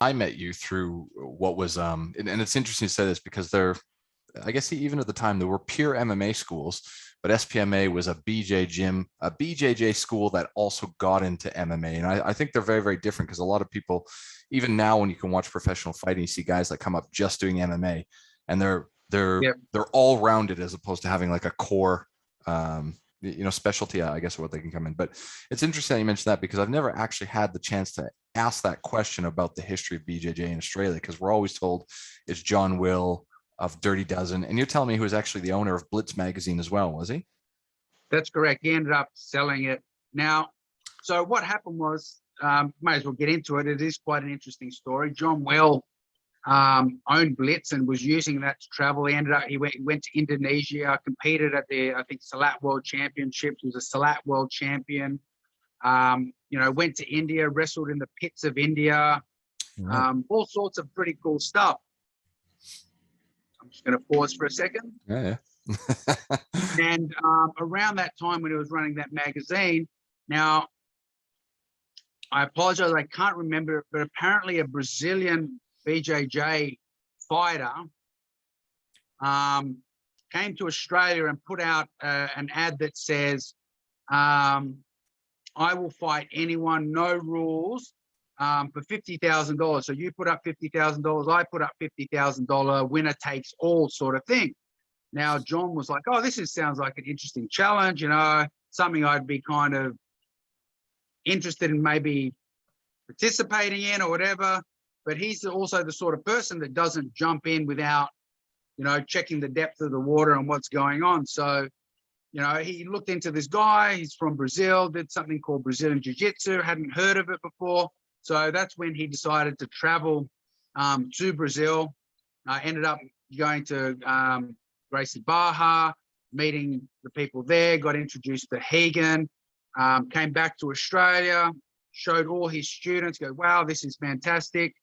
I met you through what was and it's interesting to say this because I guess even at the time there were pure MMA schools, but SPMA was a BJJ school that also got into MMA. And I think they're very, very different because a lot of people, even now when you can watch professional fighting, you see guys that come up just doing MMA and they're all rounded as opposed to having like a core specialty, I guess, what they can come in. But it's interesting that you mentioned that because I've never actually had the chance to ask that question about the history of BJJ in Australia, because we're always told it's John Will of Dirty Dozen. And you're telling me he was actually the owner of Blitz magazine as well, was he? That's correct. He ended up selling it. Now, so what happened was, might as well get into it. It is quite an interesting story. John Will owned Blitz and was using that to travel. He went to Indonesia, competed at the, I think, Salat World Championships. He was a Salat World Champion. Went to India, wrestled in the pits of India, all sorts of pretty cool stuff. I'm just going to pause for a second. Yeah. And around that time when he was running that magazine, now, I apologize, I can't remember, but apparently a Brazilian BJJ fighter came to Australia and put out an ad that says, I will fight anyone, no rules, for $50,000. So you put up $50,000, I put up $50,000, winner takes all sort of thing. Now, John was like, oh, sounds like an interesting challenge, something I'd be kind of interested in maybe participating in or whatever. But he's also the sort of person that doesn't jump in without, checking the depth of the water and what's going on. So, he looked into this guy. He's from Brazil, did something called Brazilian Jiu Jitsu, hadn't heard of it before. So that's when he decided to travel to Brazil. Ended up going to Gracie Barra, meeting the people there, got introduced to Hagen, came back to Australia, showed all his students, go, wow, this is fantastic.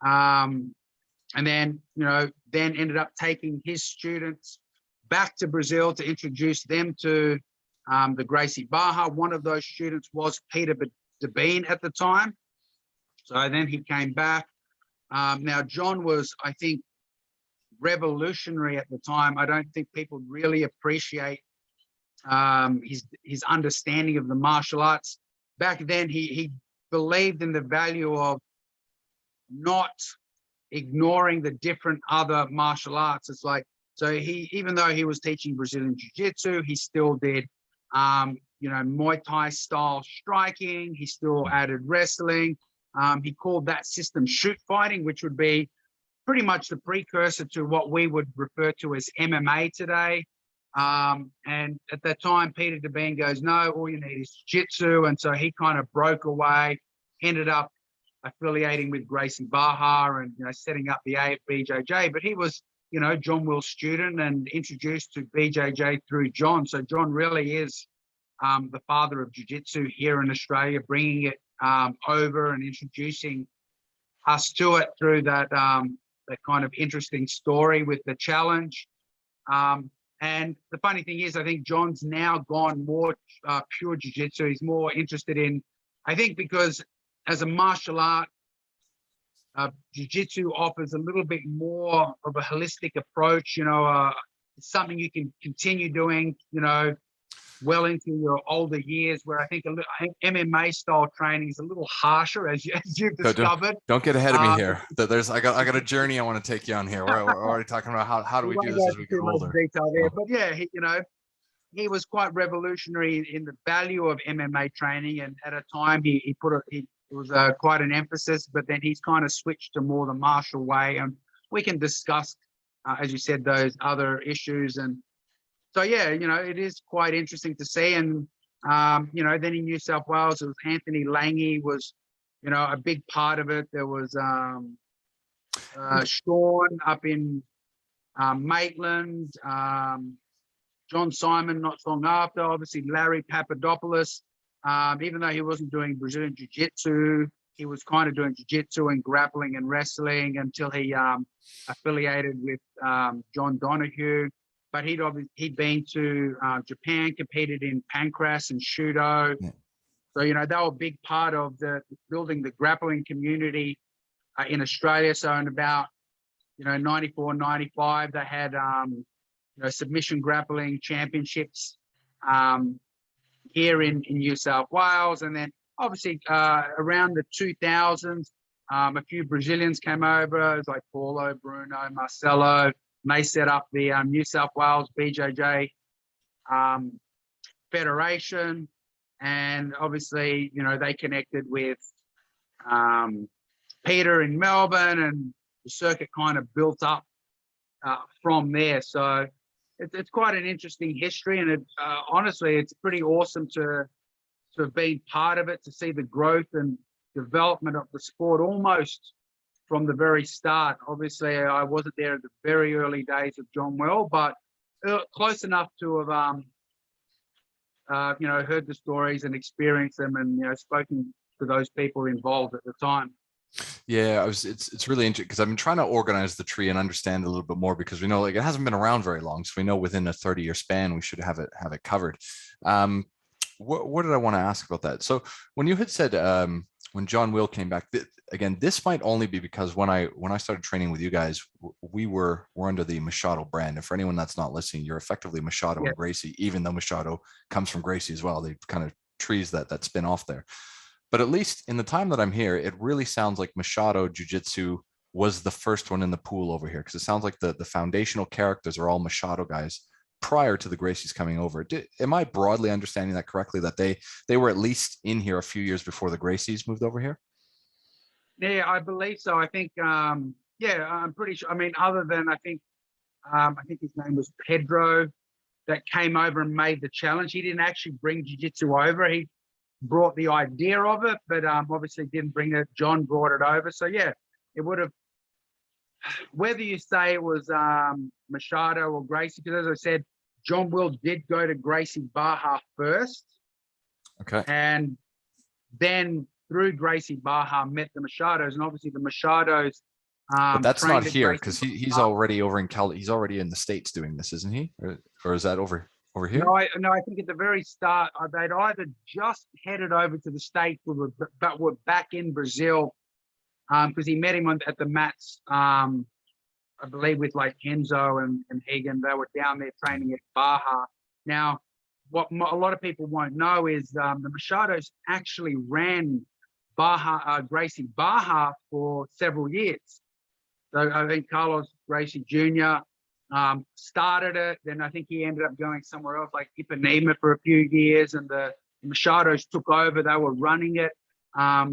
And then, then ended up taking his students back to Brazil to introduce them to the Gracie Barra. One of those students was Peter Devine at the time. So then he came back. Now, John was, I think, revolutionary at the time. I don't think people really appreciate his understanding of the martial arts. Back then, he believed in the value of not ignoring the different other martial arts. It's like, so even though he was teaching Brazilian Jiu-Jitsu, he still did, Muay Thai style striking. He still added wrestling. He called that system shoot fighting, which would be pretty much the precursor to what we would refer to as MMA today. And at that time, Peter Devine goes, no, all you need is jiu-jitsu. And so he kind of broke away, ended up affiliating with Gracie Barra and, setting up the AFBJJ. But he was, John Will's student and introduced to BJJ through John. So John really is the father of jiu-jitsu here in Australia, bringing it over and introducing us to it through that kind of interesting story with the challenge. And the funny thing is, I think John's now gone more pure jiu-jitsu. He's more interested in, I think, because as a martial art, jiu-jitsu offers a little bit more of a holistic approach. It's something you can continue doing, well into your older years, where I think MMA style training is a little harsher, as you've discovered. Don't get ahead of me here. I got a journey I want to take you on here. We're already talking about how do we do this as we get older. Detail there. But yeah, he was quite revolutionary in the value of MMA training, and at a time he was quite an emphasis. But then he's kind of switched to more the martial way, and we can discuss, as you said, those other issues. And so, yeah, it is quite interesting to see. And, then in New South Wales, it was Anthony Lange was, a big part of it. There was Sean up in Maitland, John Simon not long after, obviously Larry Papadopoulos. Even though he wasn't doing Brazilian Jiu-Jitsu, he was kind of doing Jiu-Jitsu and grappling and wrestling until he affiliated with John Donahue. But he'd been to Japan, competed in Pancras and Shudo. Yeah. So, they were a big part of the building the grappling community in Australia. So in about, 94, 95, they had, submission grappling championships here in New South Wales. And then obviously around the 2000s, a few Brazilians came over. It was like Paulo, Bruno, Marcelo, and they set up the New South Wales BJJ Federation. And obviously, they connected with Peter in Melbourne, and the circuit kind of built up from there. So it's quite an interesting history, and honestly, it's pretty awesome to have been part of it, to see the growth and development of the sport almost from the very start. Obviously, I wasn't there at the very early days of John Will, but close enough to have heard the stories and experienced them, and spoken to those people involved at the time. Yeah, it's really interesting because I've been trying to organize the tree and understand a little bit more, because we know it hasn't been around very long, so we know within a 30-year span we should have it covered. What did I want to ask about that? So when you had said when John Will came back, again, this might only be because when I started training with you guys, we're under the Machado brand. And for anyone that's not listening, you're effectively Machado and Gracie, even though Machado comes from Gracie as well. They kind of trees that spin off there. But at least in the time that I'm here, it really sounds like Machado Jiu Jitsu was the first one in the pool over here, because it sounds like the foundational characters are all Machado guys prior to the Gracies coming over. Am I broadly understanding that correctly, that they were at least in here a few years before the Gracies moved over here? Yeah, I believe so. I think, I'm pretty sure. I mean, other than I think his name was Pedro, that came over and made the challenge. He didn't actually bring jiu-jitsu over. He brought the idea of it, but obviously didn't bring it. John brought it over. So yeah, it would have, whether you say it was Machado or Gracie, because as I said, John Will did go to Gracie Barra first. Okay. And then through Gracie Barra met the Machados, and obviously the Machados. But that's not here, because he's already over in he's already in the States doing this, isn't he? Or is that over here? No, I think at the very start they'd either just headed over to the States, but were back in Brazil, because he met him at the mats, I believe with like Enzo and Egan. They were down there training at Baja. Now, what a lot of people won't know is the Machados actually ran Gracie Baja for several years. So I think Carlos Gracie Jr. Started it. Then I think he ended up going somewhere else, like Ipanema, for a few years, and the Machados took over. They were running it. I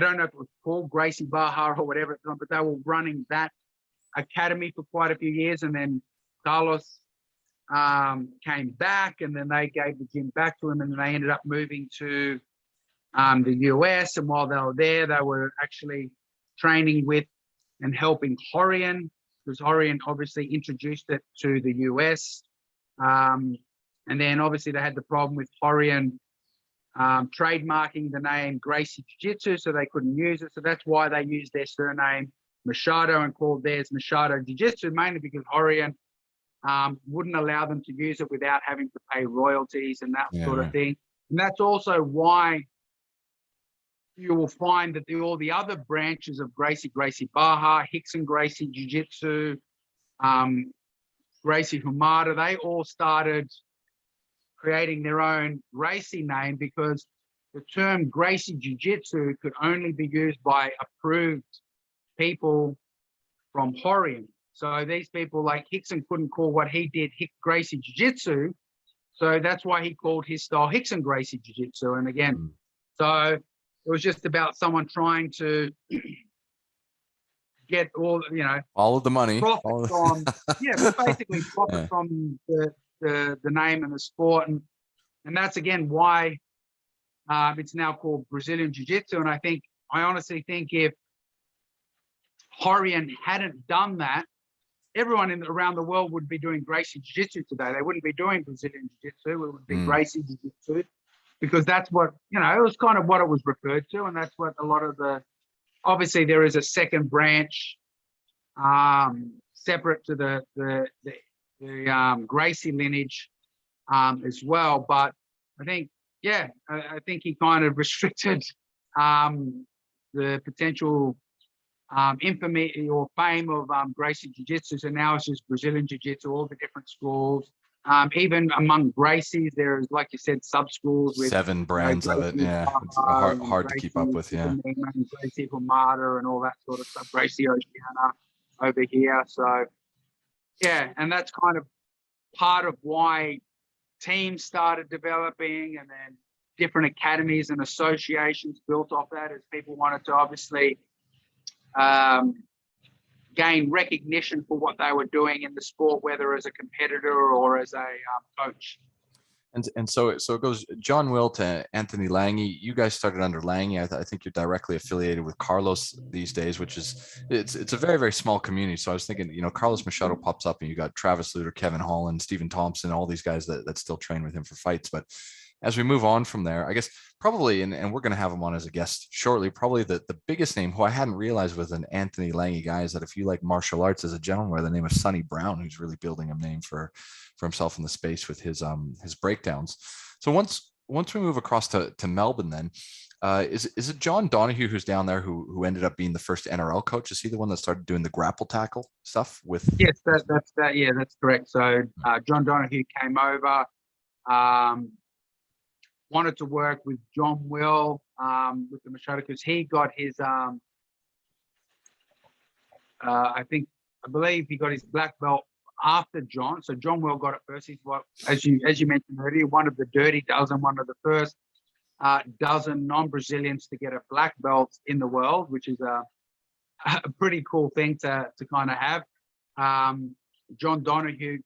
don't know if it was called Gracie Baja or whatever, but they were running that academy for quite a few years. And then Carlos came back, and then they gave the gym back to him, and then they ended up moving to the US. And while they were there, they were actually training with and helping Horian, because Horian obviously introduced it to the US. And then obviously they had the problem with Horian trademarking the name Gracie Jiu-Jitsu, so they couldn't use it. So that's why they used their surname Machado and called theirs Machado Jiu-Jitsu, mainly because Horian wouldn't allow them to use it without having to pay royalties and that sort of thing. And that's also why you will find that all the other branches of Gracie Baja, Hickson Gracie Jiu-Jitsu, Gracie Humada, they all started creating their own Gracie name, because the term Gracie Jiu-Jitsu could only be used by approved people from Horian. So these people like Hickson couldn't call what he did Gracie Jiu-Jitsu. So that's why he called his style Hickson Gracie Jiu-Jitsu. And again, so it was just about someone trying to get all of the money, profit from, basically profit from the name and the sport. And that's again why it's now called Brazilian Jiu-Jitsu. And I honestly think if Horian hadn't done that, everyone around the world would be doing Gracie Jiu-Jitsu today. They wouldn't be doing Brazilian Jiu-Jitsu. It would be Gracie Jiu-Jitsu, because that's what, it was kind of what it was referred to. And that's what a lot of obviously there is a second branch separate to the Gracie lineage as well. But I think, I think he kind of restricted the potential infamy or fame of Gracie Jiu Jitsu. So now it's just Brazilian Jiu Jitsu, all the different schools. Even among Gracies, there's, like you said, sub schools with 7 brands of it. Yeah, it's hard to keep up with. Yeah, Gracie Pomada and all that sort of stuff. Gracie Oceana over here. So yeah, and that's kind of part of why teams started developing, and then different academies and associations built off that, as people wanted to obviously gain recognition for what they were doing in the sport, whether as a competitor or as a coach. And so it goes John Will to Anthony Lange. You guys started under Lange. I think you're directly affiliated with Carlos these days, which is it's a very, very small community. So I was thinking, Carlos Machado pops up, and you got Travis Luter, Kevin Holland, Stephen Thompson, all these guys that still train with him for fights. But as we move on from there, I guess probably, and we're going to have him on as a guest shortly, probably the biggest name who I hadn't realized was an Anthony Lange guy is that if you like martial arts, as a gentleman by the name of Sonny Brown, who's really building a name for himself in the space with his breakdowns. So once we move across to Melbourne, then is it John Donahue who's down there who ended up being the first NRL coach? Is he the one that started doing the grapple tackle stuff with? Yes, that's that. Yeah, that's correct. So John Donahue came over, wanted to work with John Will with the Machado, because he got his I believe he got his black belt after John. So John Will got it first. He's what, as you mentioned earlier, one of the dirty dozen, one of the first dozen non-Brazilians to get a black belt in the world, which is a pretty cool thing to kind of have. John Donahue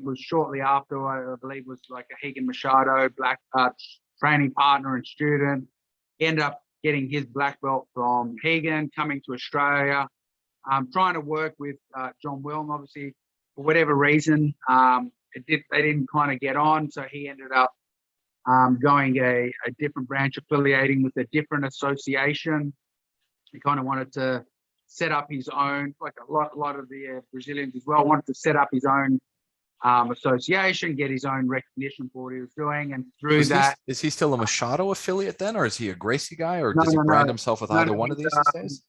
was shortly after, I believe was like a Hagan Machado black training partner and student. He ended up getting his black belt from Hagan, coming to Australia, trying to work with John Will, and obviously for whatever reason, they didn't kind of get on. So he ended up going a different branch, affiliating with a different association. He kind of wanted to set up his own, like a lot of the Brazilians as well, wanted to set up his own association, get his own recognition for what he was doing. And through is he still a Machado affiliate then, or is he a Gracie guy, or does he brand himself with either one of these days?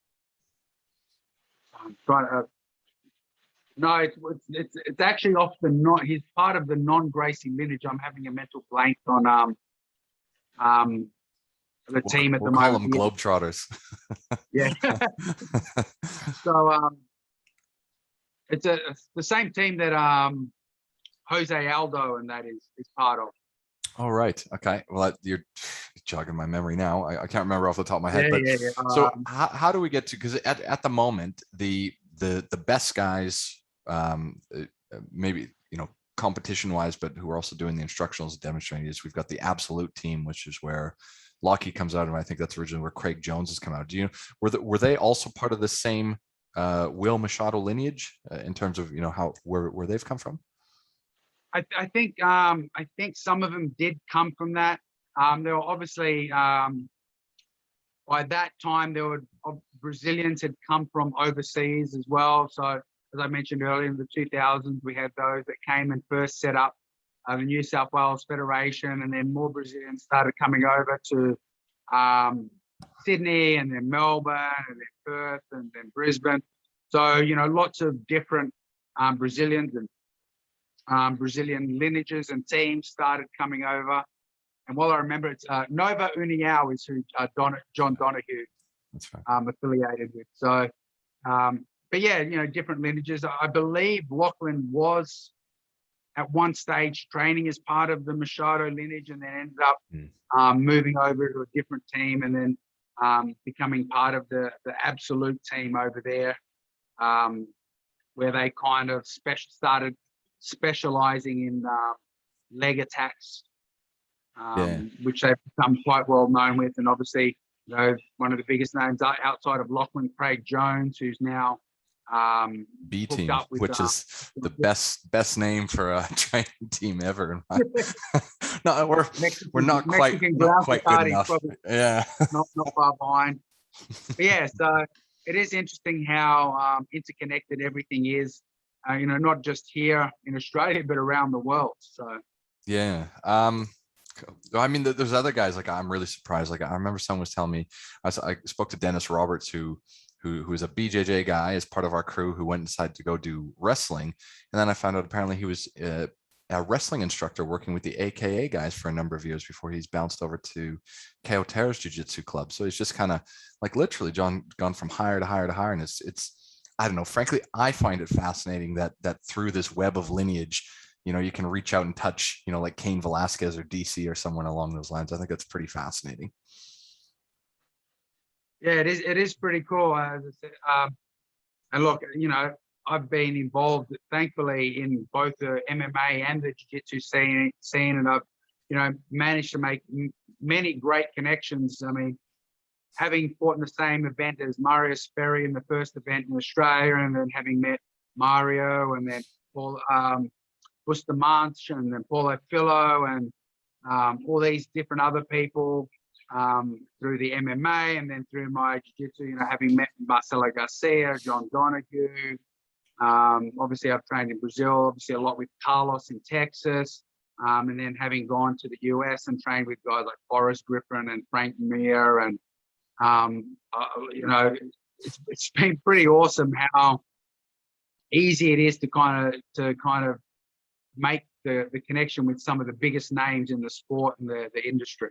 I'm trying to. No, it's actually off the he's part of the non-Gracie lineage. I'm having a mental blank on the team at the moment. Call them Globetrotters. Yeah. So it's the same team that Jose Aldo and that is part of. All right. Okay. Well, you're jogging my memory now. I can't remember off the top of my head. So how do we get to, because at the moment the best guys, maybe competition wise, but who are also doing the instructionals and demonstrating is, we've got the Absolute team, which is where Lockie comes out, and I think that's originally where Craig Jones has come out. Were they also part of the same Will Machado lineage in terms of where they've come from? I think some of them did come from that. There were obviously by that time there were Brazilians had come from overseas as well. So as I mentioned earlier, in the 2000s, we had those that came and first set up the New South Wales Federation, and then more Brazilians started coming over to Sydney, and then Melbourne, and then Perth, and then Brisbane. So lots of different Brazilians and Brazilian lineages and teams started coming over. And while I remember, it's Nova União is who John Donahue affiliated with. So, but yeah, different lineages. I believe Lachlan was at one stage training as part of the Machado lineage, and then ended up moving over to a different team, and then becoming part of the Absolute team over there, where they kind of started specializing in leg attacks, which they've become quite well known with. And obviously, one of the biggest names outside of Lachlan, Craig Jones, who's now B team, which is the best name for a training team ever. No, we're not quite good enough. Yeah, not far behind. But yeah, so it is interesting how interconnected everything is. Not just here in Australia, but around the world. So yeah. I mean, there's other guys, like I'm really surprised. Like I remember someone was telling me, I spoke to Dennis Roberts, who who is a BJJ guy, is part of our crew, who went and decided to go do wrestling. And then I found out apparently he was a wrestling instructor working with the AKA guys for a number of years before he's bounced over to Ko Terra's Jiu Jitsu club. So he's just kind of like literally gone from higher to higher to higher. And it's I don't know, frankly, I find it fascinating that through this web of lineage, you know, you can reach out and touch, you know, like Cain Velasquez or DC or someone along those lines. I think that's pretty fascinating. Yeah, it is pretty cool. As I said, and look, you know, I've been involved, thankfully, in both the MMA and the jiu-jitsu scene, and I've, you know, managed to make many great connections. I mean, having fought in the same event as Mario Sperry in the first event in Australia, and then having met Mario, and then Paul Bustamante, and then Paulo Filho, and all these different other people through the MMA, and then through my jiu-jitsu, you know, having met Marcelo Garcia, John Donahue. Obviously, I've trained in Brazil, obviously a lot with Carlos in Texas, and then having gone to the US and trained with guys like Forrest Griffin and Frank Mir, and you know, it's been pretty awesome how easy it is to kind of make the connection with some of the biggest names in the sport and the industry.